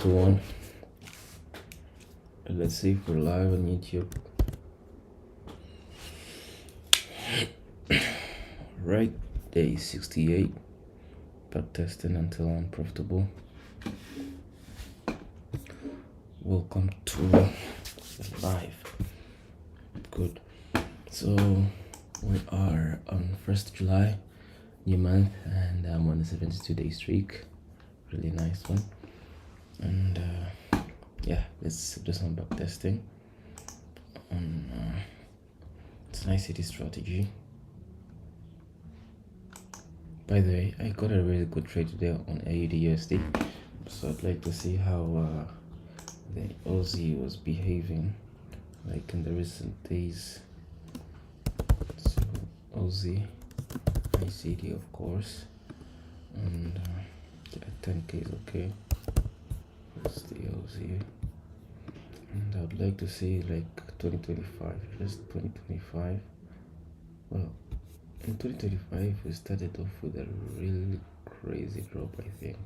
2, 1. Let's see if we're live on YouTube. Right, day 68. Backtesting until unprofitable. Welcome to live. Good. So we are on 1st July, new month, and I'm on a 72-day streak. Really nice one. And yeah, let's do some backtesting on nice city strategy. By the way, I got a really good trade today on AUD/USD, so I'd like to see how the Aussie was behaving like in the recent days. So Aussie ICD, of course, and 10k is okay. That's the Aussie, and I'd like to see like 2025, just 2025. Well, in 2025 we started off with a really crazy drop, I think.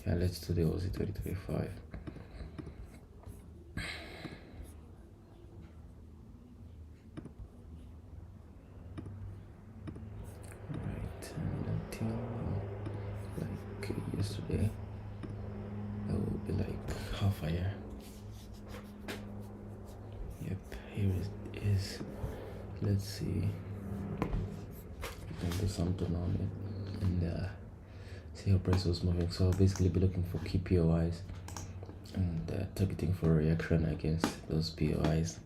Yeah, let's do the Aussie 2025. Right, and until like yesterday, that will be like half a year. Yep, here it is. Let's see. We can do something on it and see how price was moving. So I'll basically be looking for key POIs and targeting for reaction against those POIs.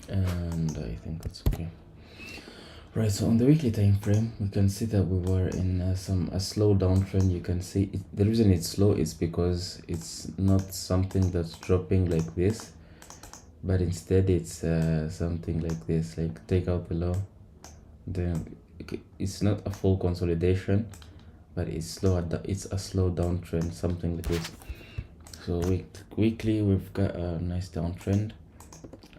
And I think that's okay. Right, so on the weekly time frame, we can see that we were in a slow downtrend. You can see the reason it's slow is because it's not something that's dropping like this, but instead it's something like this, like take out the low. Then it's not a full consolidation, but it's slow. It's a slow downtrend, something like this. So weekly we've got a nice downtrend.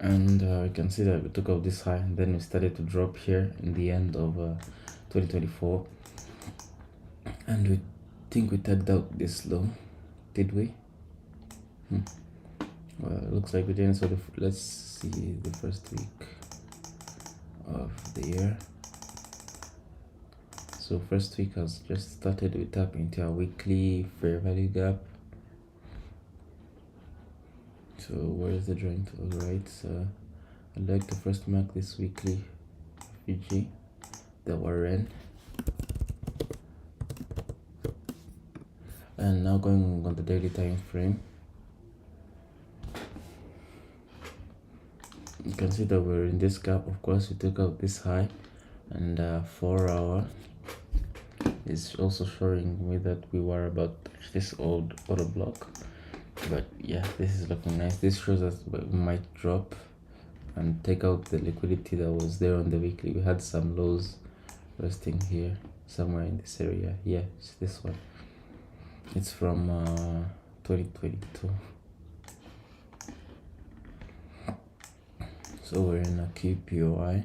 And you can see that we took out this high, and then we started to drop here in the end of 2024, and we think we tagged out this low, did we? Well, it looks like we didn't. So let's see the first week of the year. So first week has just started. We tap into a weekly fair value gap. So where's the joint? All right, so I'd like to first mark this weekly FVG that we're in, and now going on the daily time frame, you can see that we're in this gap. Of course, we took out this high, and 4 hour is also showing me that we were about this old auto block. But yeah, this is looking nice. This shows us we might drop and take out the liquidity that was there on the weekly. We had some lows resting here somewhere in this area. Yeah, it's this one. It's from 2022. So we're in a QPOI.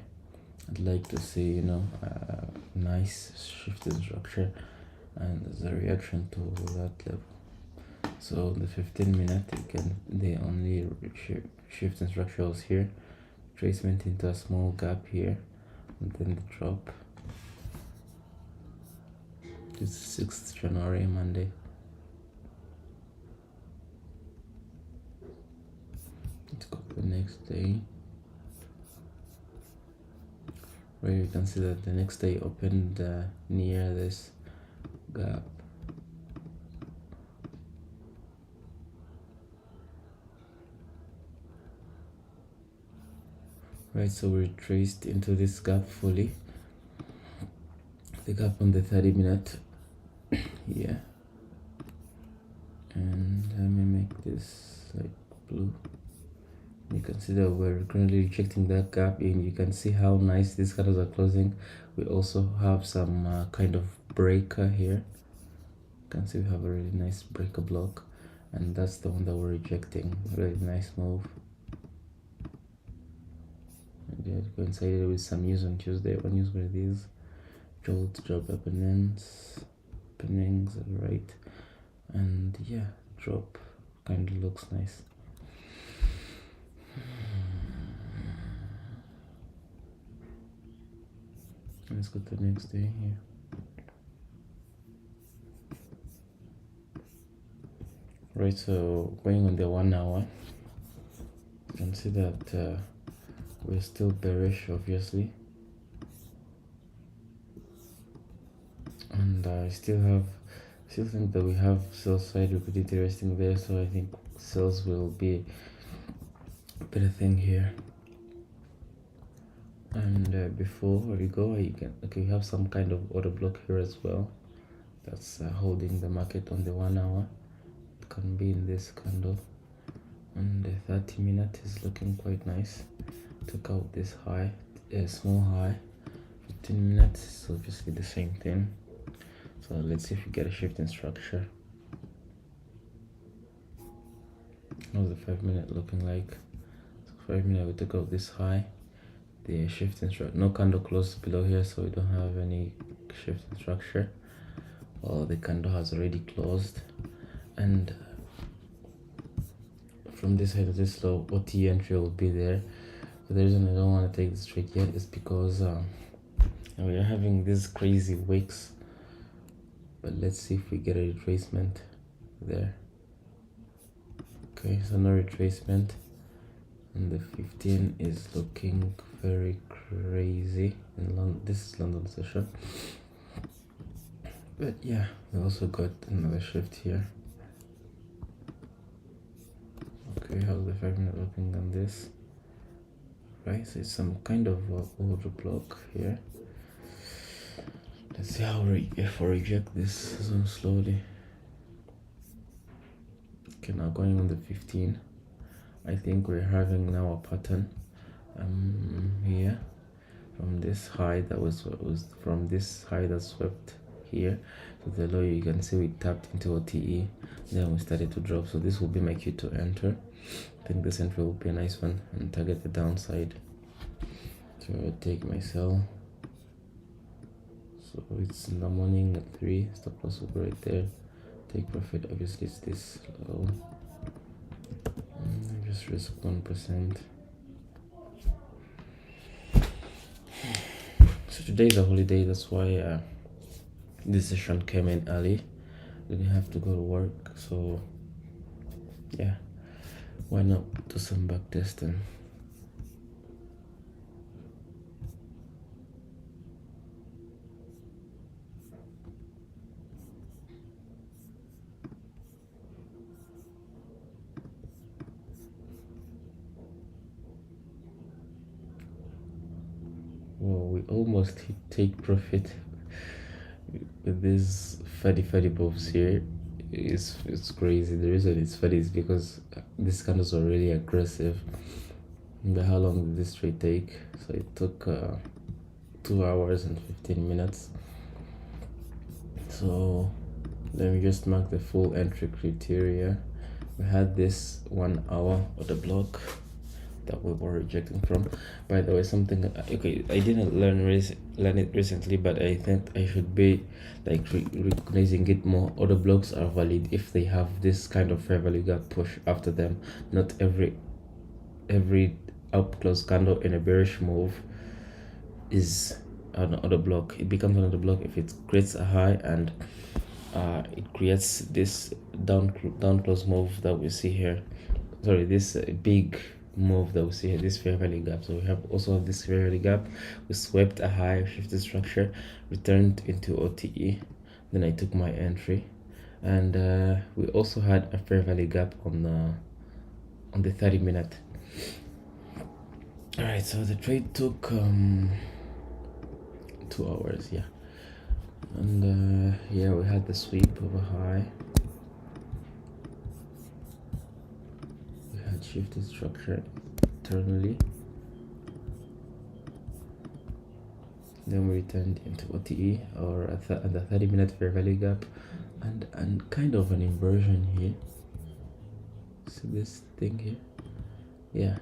I'd like to see, you know, a nice shifted structure, and there's a reaction to that level. So the 15-minute, the only shift in structure was here, tracement into a small gap here, and then the drop. This is 6th January, Monday. Let's go to the next day, where you can see that the next day opened near this gap. Right, so we traced into this gap fully, the gap on the 30-minute here, and let me make this like blue. You can see that we're currently rejecting that gap, and you can see how nice these candles are closing. We also have some kind of breaker here, can see we have a really nice breaker block, and that's the one that we're rejecting. Really nice move. I did coincided with some news on Tuesday. What news were these? Jolt drop openings, right, and yeah, drop kind of looks nice. Let's go to the next day here. Right, so going on the 1 hour, you can see that we're still bearish, obviously, and I still think that we have sell side liquidity resting there, so I think sales will be a better thing here. And before we go, we have some kind of order block here as well. That's holding the market on the 1 hour. It can be in this candle, and the 30-minute is looking quite nice. Took out this high, a small high. 15 minutes is obviously the same thing. So let's see if we get a shift in structure. How's the 5-minute looking like? So 5-minute, we took out this high. The shift in structure, no candle closed below here, so we don't have any shift in structure. Well, the candle has already closed, and from this side of this low, OT entry will be there. But the reason I don't want to take this trade yet is because we are having these crazy wicks. But let's see if we get a retracement there. Okay, so no retracement, and the 15 is looking very crazy in London. This is London session, but yeah, we also got another shift here. Okay, how's the 5-minute looking on this? Right, so it's some kind of order block here. Let's see how if I reject this zone slowly. Okay, now going on the 15, I think we're having now a pattern here from this high that was from this high that swept here to the low. You can see we tapped into OTE, then we started to drop. So this will be my cue to enter. I think this entry will be a nice one and target the downside. So I'll take my sell. So it's in the morning at 3, stop loss will be right there. Take profit, obviously it's this low. Just risk 1%. So today is a holiday, that's why this session came in early. Didn't have to go to work, so yeah, why not do some back testing? Well, we almost hit take profit with these fatty moves here. It's crazy. The reason it's funny is because these candles are really aggressive. But how long did this trade take? So it took 2 hours and 15 minutes. So let me just mark the full entry criteria. We had this 1 hour order block that we were rejecting from. By the way, something okay, I didn't learn it recently, but I think I should be like recognizing it more. Order blocks are valid if they have this kind of fair value gap push after them. Not every up close candle in a bearish move is an order block. It becomes an order block if it creates a high and it creates this down close move that we see here. Sorry, this big move that we see here, this fair value gap. So we have also this fair value gap. We swept a high, shifted structure, returned into OTE. Then I took my entry, and we also had a fair value gap on the 30-minute. All right, so the trade took 2 hours, yeah, and yeah, we had the sweep of a high. We had shifted structure internally. Then we returned into OTE or at the 30-minute fair value gap. and kind of an inversion here. See this thing here? Yeah,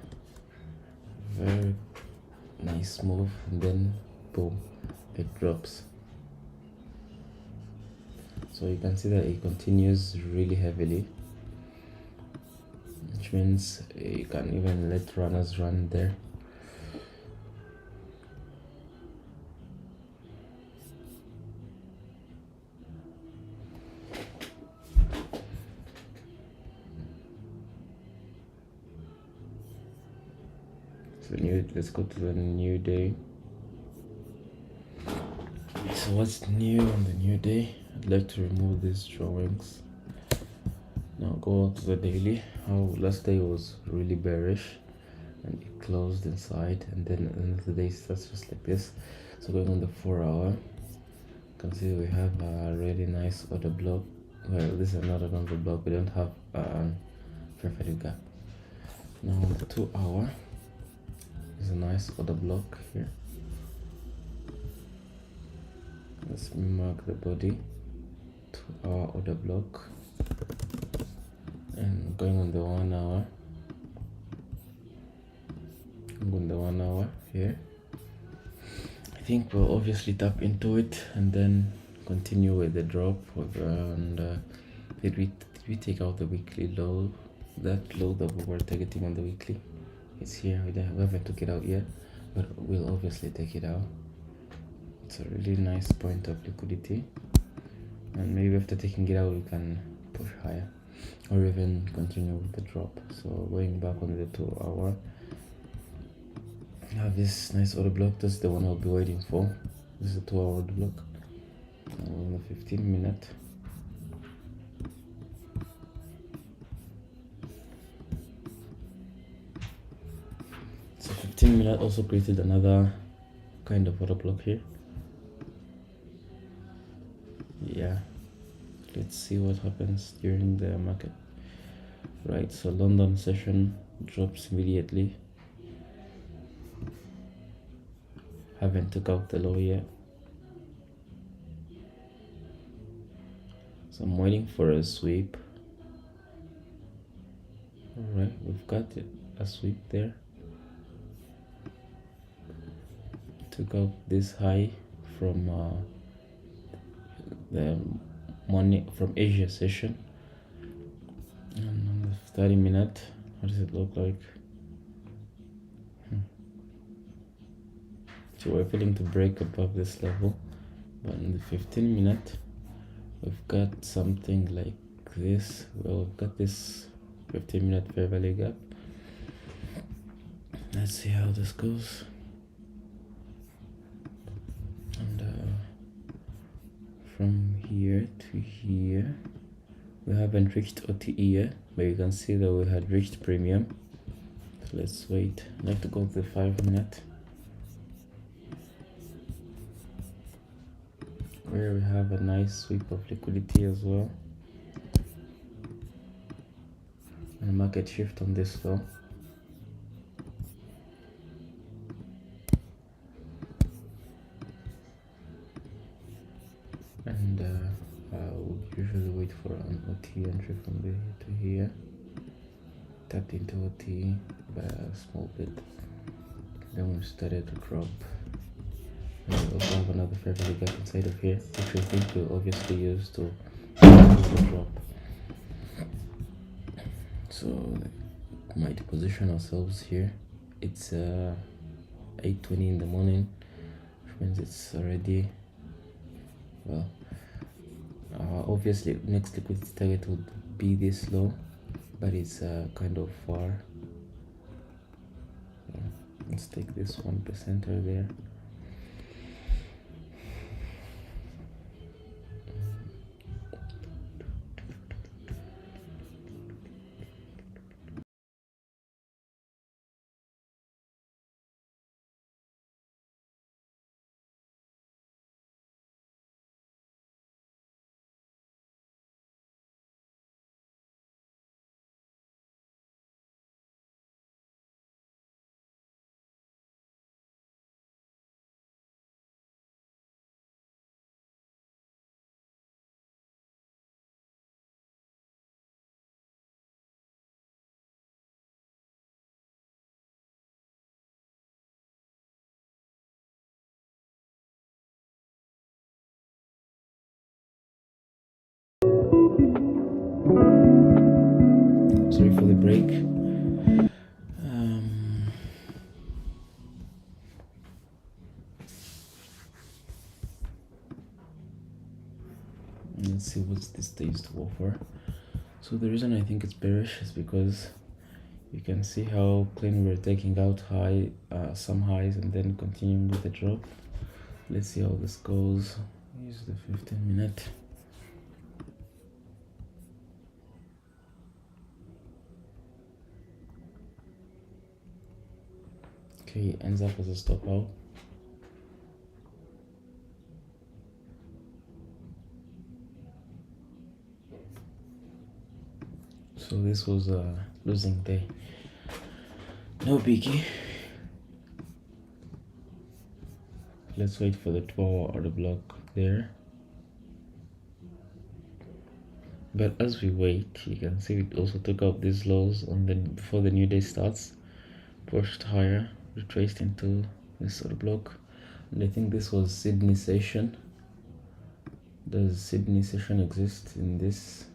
very nice move, and then boom, it drops. So you can see that it continues really heavily, which means you can even let runners run there. So let's go to the new day. So what's new on the new day? I'd like to remove these drawings. Now go to the daily. How last day was really bearish and it closed inside, and then at the end of the day starts just like this. So going on the 4 hour, you can see we have a really nice order block. Well, this is not another block, we don't have a fair value gap. Now on the 2 hour is a nice order block here. Let's mark the body, 2 hour order block. And going on the 1 hour, on the 1 hour here, I think we'll obviously tap into it and then continue with the drop. And did we take out the weekly low? That low that we were targeting on the weekly, it's here. We haven't took it out yet, but we'll obviously take it out. It's a really nice point of liquidity, and maybe after taking it out we can push higher or even continue with the drop. So going back on the 2 hour, I have this nice order block. This is the one I'll be waiting for. This is a 2 hour order block. Now on the 15-minute, so 15-minute also created another kind of order block here. Yeah, let's see what happens during the market. Right, so London session drops immediately. Haven't took out the low yet, so I'm waiting for a sweep. All right, we've got a sweep there. Took out this high from the money from Asia session. And on the 30-minute, what does it look like? So we're failing to break above this level, but in the 15-minute, we've got something like this. Well, we've got this 15-minute fair value gap. Let's see how this goes. And from here to here, we haven't reached OTE yet, but you can see that we had reached premium. So let's wait. I'd like to go to the 5-minute, where we have a nice sweep of liquidity as well, and a market shift on this low. And I would usually wait for an OT entry from here to here. Tapped into OT by a small bit, then we started to drop. And we also have another fair value gap inside of here, which I think we'll obviously use to drop. So we might position ourselves here. It's 8:20 in the morning, which means it's already, well, obviously next liquidity target would be this low, but it's kind of far. Let's take this 1% there. sorry for the break. Let's see what's this stage to offer. So the reason I think it's bearish is because you can see how clean we're taking out some highs and then continuing with the drop. Let's see how this goes. Use the 15-minute. Okay, ends up as a stop out. So this was a losing day. No biggie. Let's wait for the 12 order block there. But as we wait, you can see it also took out these lows before the new day starts, pushed higher, retraced into this order block, and I think this was Sydney session. Does Sydney session exist in this?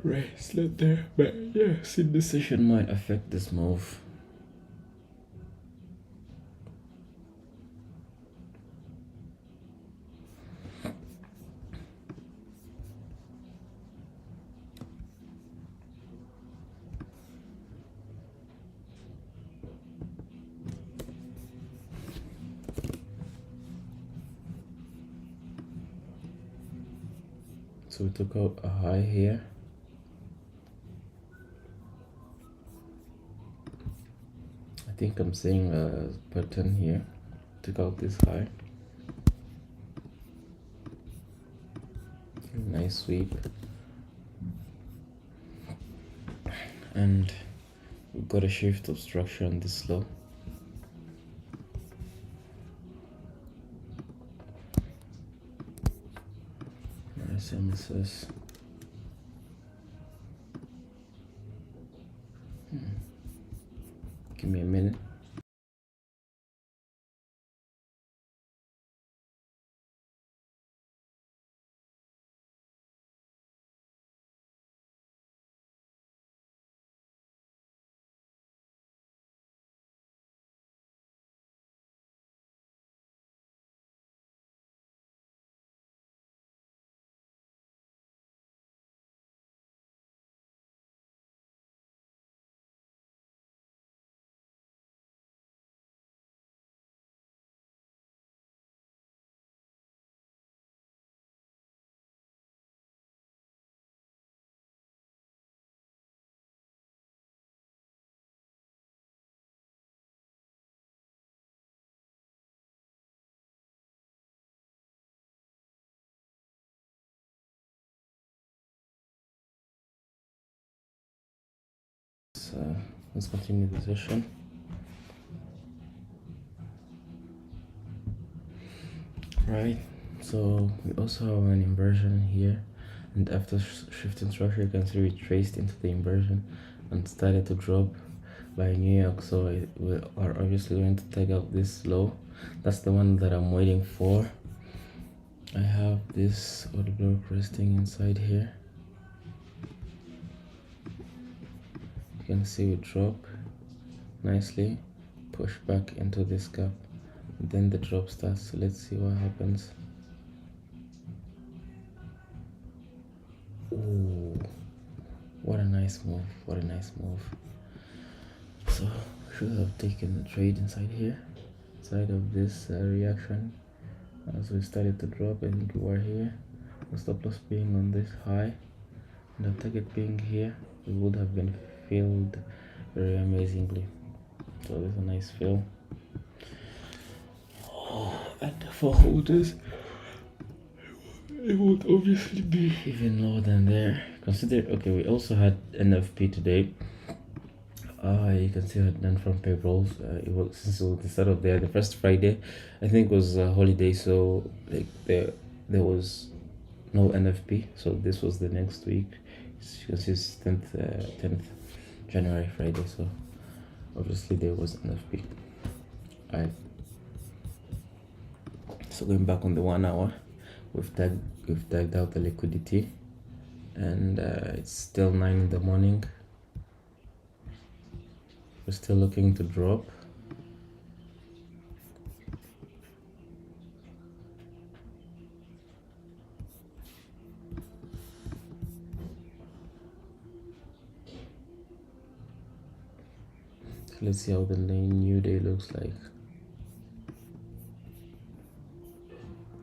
Right, it's not there, but yeah, Sydney session might affect this move. So we took out a high here. I think I'm seeing a pattern here. Took out this high. Nice sweep. And we've got a shift of structure on this low. Nice MSS. Give me a minute. So let's continue the session. Right, so we also have an inversion here, and after shifting structure you can see we traced into the inversion and started to drop by New York. So we are obviously going to take out this low. That's the one that I'm waiting for. I have this order block resting inside here. You can see we drop nicely, push back into this gap, then the drop starts. So let's see what happens. Ooh, what a nice move, what a nice move. So should have taken the trade inside here, inside of this reaction. As we started to drop, I think we were here, the stop loss being on this high and the target being here, it would have been filled very amazingly. So there's a nice fill. And for holders, it would obviously be even lower than there. Consider, okay, we also had NFP today. You can see I had done from payrolls. It was, since it was the start of the first Friday, I think it was a holiday, so like there was no NFP. So this was the next week. You can see it's 10th January Friday. So obviously there was NFP. Alright. So going back on the 1 hour, we've tagged out the liquidity. and it's still 9 in the morning. We're still looking to drop. Let's see how the new day looks like.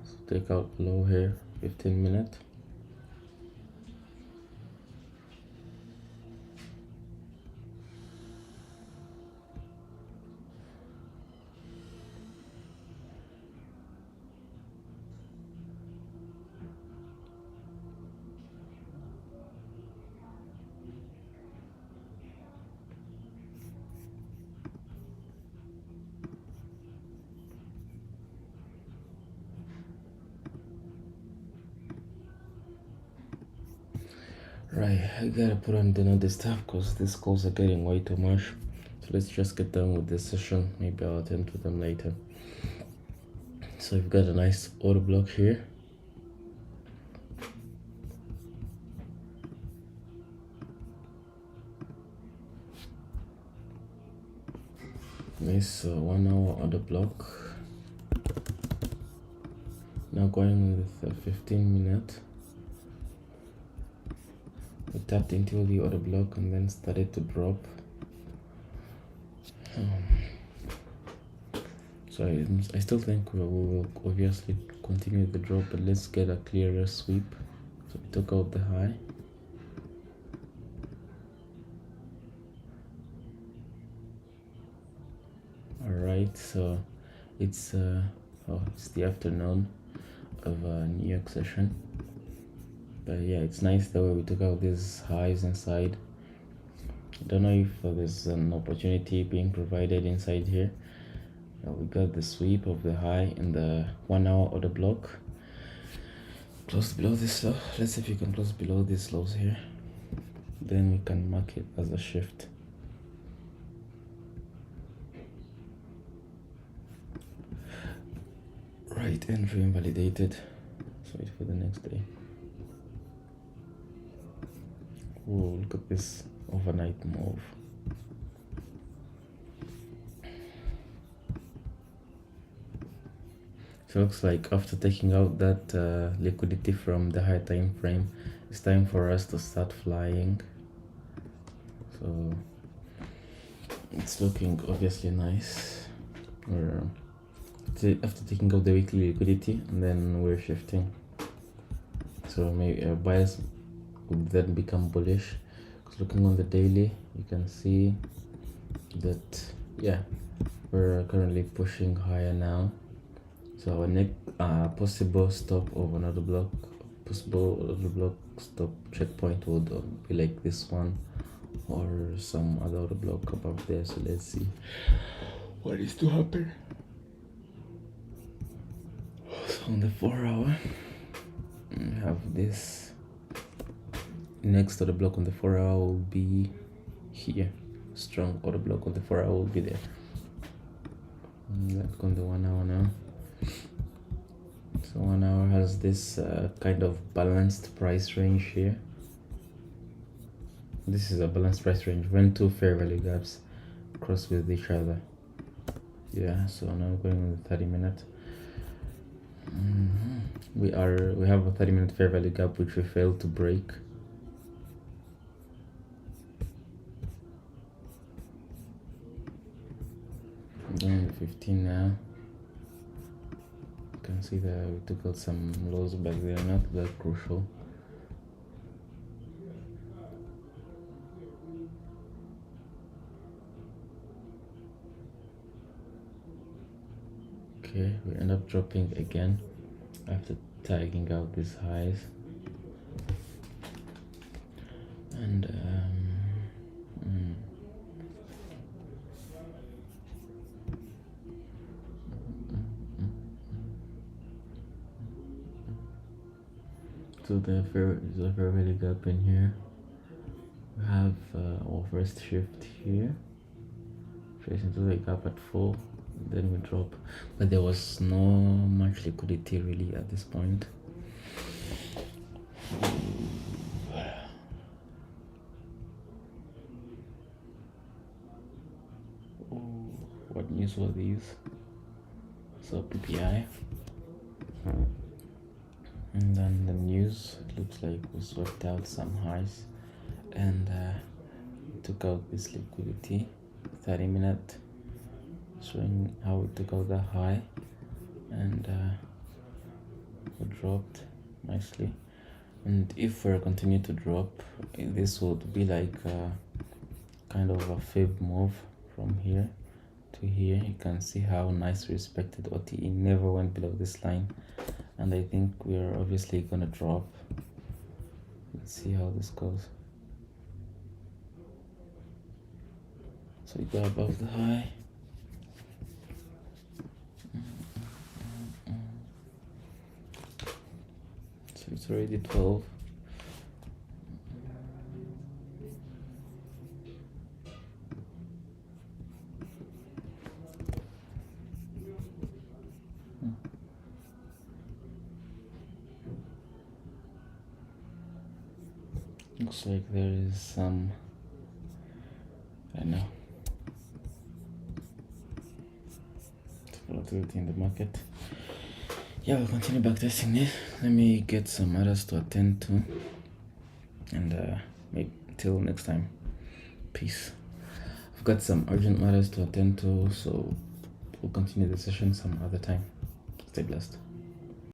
So take out low here, 15 minutes. Right, I gotta put on the notice tab because these calls are getting way too much. So let's just get done with this session. Maybe I'll attend to them later. So we've got a nice order block here. Nice 1 hour order block. Now going with 15 minutes. We tapped into the order block and then started to drop. So I still think we will obviously continue the drop, but let's get a clearer sweep. So we took out the high. Alright, so it's the afternoon of a New York session. But yeah, it's nice the way we took out these highs inside. I don't know if there's an opportunity being provided inside here. We got the sweep of the high in the 1 hour order block. Close below this low. Let's see if you can close below these lows here. Then we can mark it as a shift. Right, entry invalidated. So wait for the next day. Oh, look at this overnight move. So it looks like after taking out that liquidity from the high time frame, it's time for us to start flying. So it's looking obviously nice. After taking out the weekly liquidity, and then we're shifting. So maybe buyers would then become bullish. Because looking on the daily, you can see that we're currently pushing higher now. So our next possible stop of another block, stop checkpoint would be like this one or some other block above there. So let's see what is to happen. So on the 4 hour, we have this. Next to the block on the 4 hour will be here. Strong order block on the 4 hour will be there. Let's go on the 1 hour now. So 1 hour has this kind of balanced price range here. This is a balanced price range when two fair value gaps cross with each other. Yeah, so now going with the 30 minute. We have a 30-minute fair value gap which we failed to break. I'm going with 15 now. You can see that we took out some lows back there, not that crucial. Okay, we end up dropping again after tagging out these highs. And so there's a fair value gap in here. We have our first shift here, tracing to the gap at 4. Then we drop, but there was no much liquidity really at this point. news were these. So PPI, and then the news looks like we swept out some highs and took out this liquidity. 30-minute showing how we took out the high and we dropped nicely. And if we continue to drop, this would be like kind of a fib move from here to here. You can see how nice respected OTE never went below this line, and I think we are obviously gonna drop. Let's see how this goes. So we go above the high. So it's already 12. Looks like there is some, I don't know, volatility in the market. Yeah, we'll continue backtesting this. Let me get some others to attend to, and maybe till next time. Peace. I've got some urgent matters to attend to, so we'll continue the session some other time. Stay blessed.